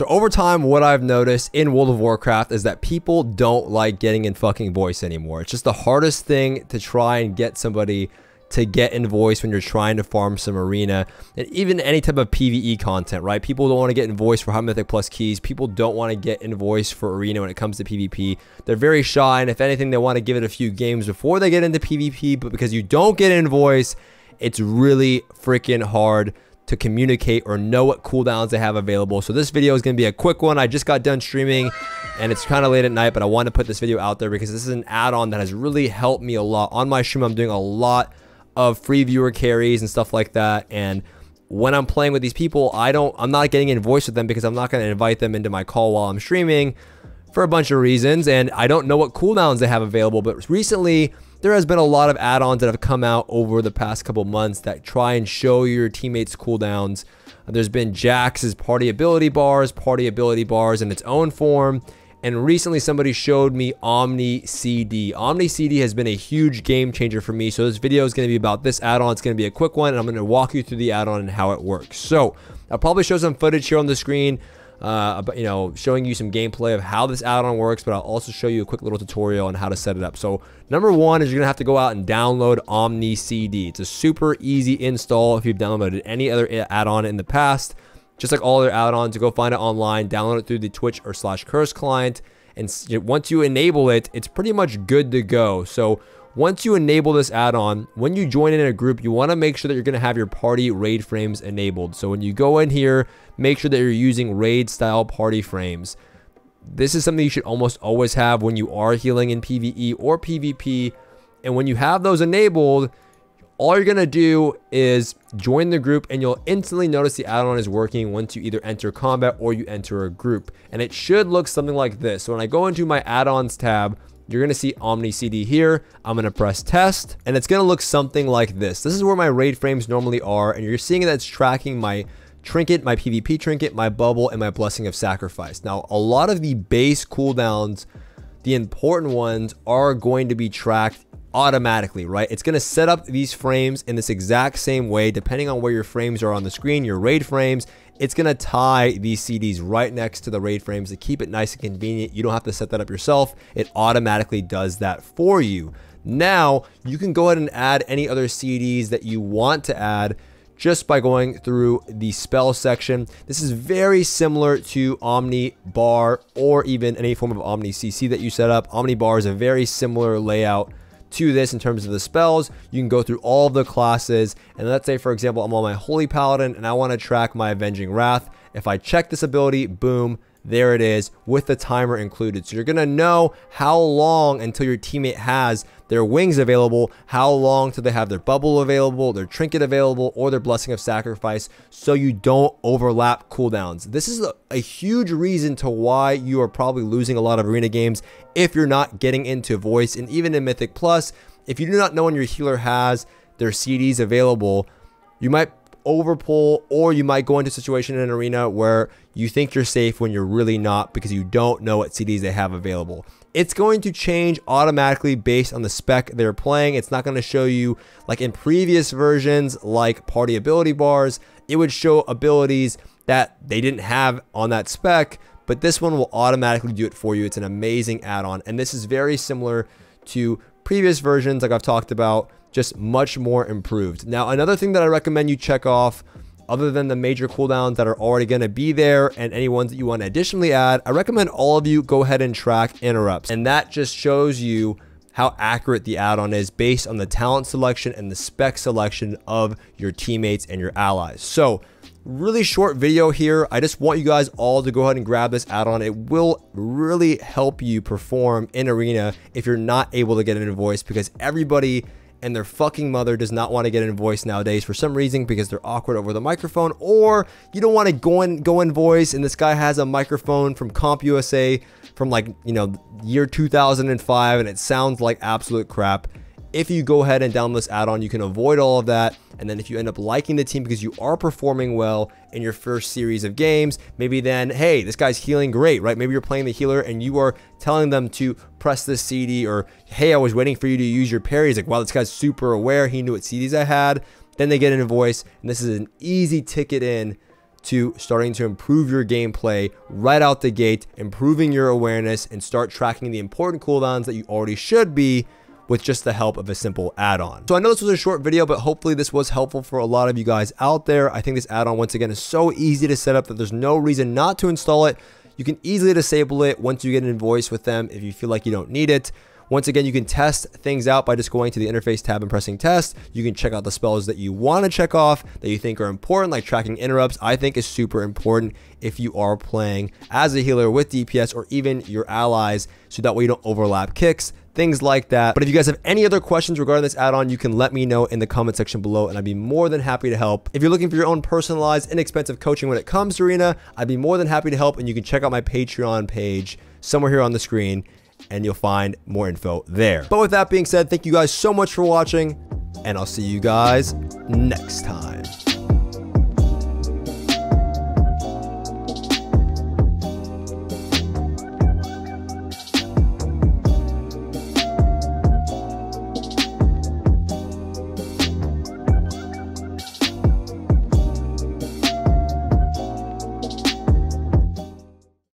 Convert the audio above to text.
So over time, what I've noticed in World of Warcraft is that people don't like getting in fucking voice anymore. It's just the hardest thing to try and get somebody to get in voice when you're trying to farm some arena and even any type of PvE content, right? People don't want to get in voice for High Mythic Plus keys. People don't want to get in voice for arena when it comes to PvP. They're very shy, and if anything, they want to give it a few games before they get into PvP, but because you don't get in voice, it's really freaking hard to communicate or know what cooldowns they have available. So this video is going to be a quick one. I just got done streaming and it's kind of late at night, but I want to put this video out there because this is an add-on that has really helped me a lot. On my stream, I'm doing a lot of free viewer carries and stuff like that, and when I'm playing with these people, I'm not getting in voice with them because I'm not going to invite them into my call while I'm streaming for a bunch of reasons, and I don't know what cooldowns they have available. But recently there has been a lot of add-ons that have come out over the past couple months that try and show your teammates cooldowns. There's been Jax's party ability bars in its own form, and recently somebody showed me OmniCD. OmniCD has been a huge game changer for me, so this video is going to be about this add-on. It's going to be a quick one, and I'm going to walk you through the add-on and how it works. So I'll probably show some footage here on the screen, showing you some gameplay of how this add-on works, but I'll also show you a quick little tutorial on how to set it up. So number one is you're gonna have to go out and download OmniCD. It's a super easy install if you've downloaded any other add-on in the past. Just like all other add-ons, you go find it online, download it through the Twitch or /Curse client, and once you enable it, it's pretty much good to go. So once you enable this add-on, when you join in a group, you want to make sure that you're going to have your party raid frames enabled. So when you go in here, make sure that you're using raid style party frames. This is something you should almost always have when you are healing in PvE or PvP. And when you have those enabled, all you're going to do is join the group, and you'll instantly notice the add-on is working once you either enter combat or you enter a group. And it should look something like this. So when I go into my add-ons tab, you're going to see OmniCD here. I'm going to press test, and it's going to look something like this. This is where my raid frames normally are, and you're seeing that it's tracking my trinket, my PvP trinket, my bubble, and my blessing of sacrifice. Now, a lot of the base cooldowns, the important ones, are going to be tracked automatically, right? It's going to set up these frames in this exact same way, depending on where your frames are on the screen, your raid frames. It's going to tie these CDs right next to the raid frames to keep it nice and convenient. You don't have to set that up yourself. It automatically does that for you. Now, you can go ahead and add any other CDs that you want to add just by going through the spell section. This is very similar to Omni Bar or even any form of Omni CC that you set up. Omni Bar is a very similar layout to this in terms of the spells. You can go through all of the classes, and let's say for example I'm on my Holy Paladin and I want to track my Avenging Wrath. If I check this ability, boom, there it is with the timer included. So you're gonna know how long until your teammate has their wings available, how long till they have their bubble available, their trinket available, or their blessing of sacrifice, so you don't overlap cooldowns. This is a huge reason to why you are probably losing a lot of arena games if you're not getting into voice. And even in Mythic Plus, if you do not know when your healer has their CDs available, you might overpull, or you might go into a situation in an arena where you think you're safe when you're really not because you don't know what CDs they have available. It's going to change automatically based on the spec they're playing. It's not going to show you like in previous versions like party ability bars. It would show abilities that they didn't have on that spec, but this one will automatically do it for you. It's an amazing add-on, and this is very similar to previous versions like I've talked about, just much more improved. Now, another thing that I recommend you check off, other than the major cooldowns that are already going to be there and any ones that you want to additionally add, I recommend all of you go ahead and track interrupts. And that just shows you how accurate the add-on is based on the talent selection and the spec selection of your teammates and your allies. So really short video here. I just want you guys all to go ahead and grab this add-on. It will really help you perform in arena if you're not able to get an invoice, because everybody and their fucking mother does not want to get in voice nowadays for some reason, because they're awkward over the microphone, or you don't want to go in voice and this guy has a microphone from CompUSA from like, you know, year 2005 and it sounds like absolute crap. If you go ahead and download this add-on, you can avoid all of that. And then if you end up liking the team because you are performing well in your first series of games, maybe then, hey, this guy's healing great, right? Maybe you're playing the healer and you are telling them to press this CD, or hey, I was waiting for you to use your parry. He's like, wow, this guy's super aware. He knew what CDs I had. Then they get in a voice, and this is an easy ticket in to starting to improve your gameplay right out the gate, improving your awareness, and start tracking the important cooldowns that you already should be with just the help of a simple add-on. So I know this was a short video, but hopefully this was helpful for a lot of you guys out there. I think this add-on, once again, is so easy to set up that there's no reason not to install it. You can easily disable it once you get an invoice with them if you feel like you don't need it. Once again, you can test things out by just going to the interface tab and pressing test. You can check out the spells that you want to check off that you think are important, like tracking interrupts. I think is super important if you are playing as a healer with DPS or even your allies, so that way you don't overlap kicks, things like that. But if you guys have any other questions regarding this add-on, you can let me know in the comment section below, and I'd be more than happy to help. If you're looking for your own personalized, inexpensive coaching when it comes to Arena, I'd be more than happy to help, and you can check out my Patreon page somewhere here on the screen, and you'll find more info there. But with that being said, thank you guys so much for watching, and I'll see you guys next time.